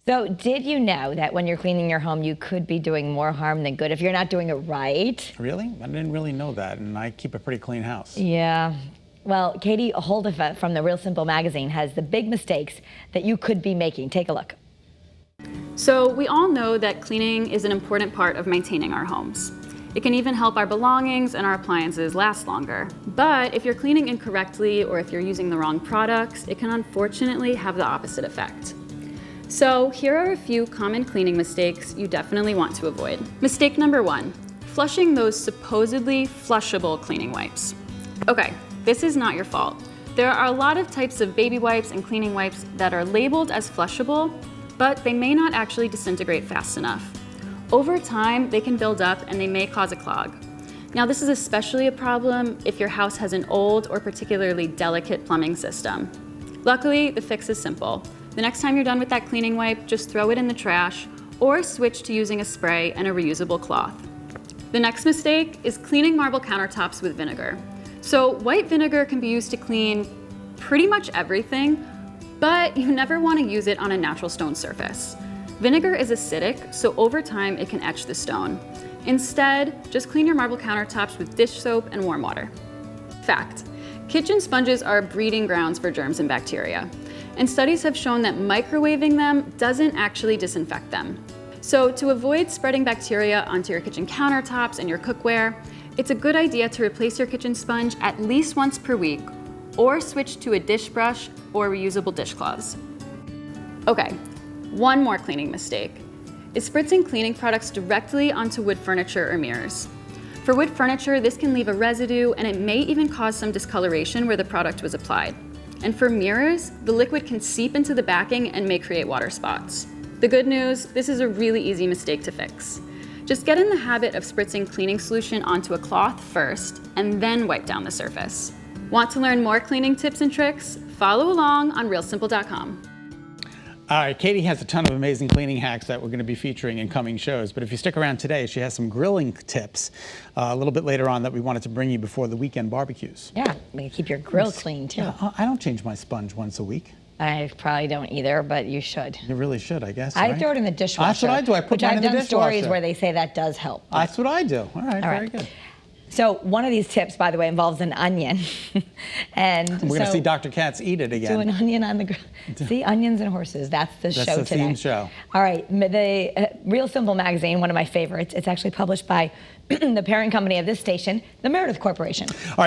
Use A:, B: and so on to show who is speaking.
A: So did you know that when you're cleaning your home, you could be doing more harm than good if you're not doing it right?
B: Really? I didn't really know that, and I keep a pretty clean house.
A: Yeah. Well, Katie Holdefeh from the Real Simple magazine has the big mistakes that you could be making. Take a look.
C: So we all know that cleaning is an important part of maintaining our homes. It can even help our belongings and our appliances last longer. But if you're cleaning incorrectly or if you're using the wrong products, it can unfortunately have the opposite effect. So here are a few common cleaning mistakes you definitely want to avoid. Mistake number 1, flushing those supposedly flushable cleaning wipes. Okay, this is not your fault. There are a lot of types of baby wipes and cleaning wipes that are labeled as flushable, but they may not actually disintegrate fast enough. Over time, they can build up and they may cause a clog. Now, this is especially a problem if your house has an old or particularly delicate plumbing system. Luckily, the fix is simple. The next time you're done with that cleaning wipe, just throw it in the trash or switch to using a spray and a reusable cloth. The next mistake is cleaning marble countertops with vinegar. So white vinegar can be used to clean pretty much everything, but you never want to use it on a natural stone surface. Vinegar is acidic, so over time it can etch the stone. Instead, just clean your marble countertops with dish soap and warm water. Fact: kitchen sponges are breeding grounds for germs and bacteria, and studies have shown that microwaving them doesn't actually disinfect them. So to avoid spreading bacteria onto your kitchen countertops and your cookware, it's a good idea to replace your kitchen sponge at least once per week, or switch to a dish brush or reusable dishcloths. Okay, one more cleaning mistake is spritzing cleaning products directly onto wood furniture or mirrors. For wood furniture, this can leave a residue and it may even cause some discoloration where the product was applied. And for mirrors, the liquid can seep into the backing and may create water spots. The good news, this is a really easy mistake to fix. Just get in the habit of spritzing cleaning solution onto a cloth first and then wipe down the surface. Want to learn more cleaning tips and tricks? Follow along on realsimple.com.
B: All right, Katie has a ton of amazing cleaning hacks that we're going to be featuring in coming shows, but if you stick around today, she has some grilling tips a little bit later on that we wanted to bring you before the weekend barbecues.
A: Yeah, you keep your grill clean too.
B: Yeah, I don't change my sponge once a week.
A: I probably don't either, but you should.
B: You really should, I guess.
A: I
B: right?
A: throw it in the dishwasher.
B: That's what I do. I put mine in the dishwasher.
A: I've done stories where they say that does help.
B: That's what I do. All right, very good.
A: So one of these tips, by the way, involves an onion. And
B: we're going to see Dr. Katz eat it again.
A: Do an onion on the grill. See, onions and horses. That's the show today.
B: That's the theme show.
A: All right. The Real Simple magazine, one of my favorites. It's actually published by the parent company of this station, the Meredith Corporation.
B: All right.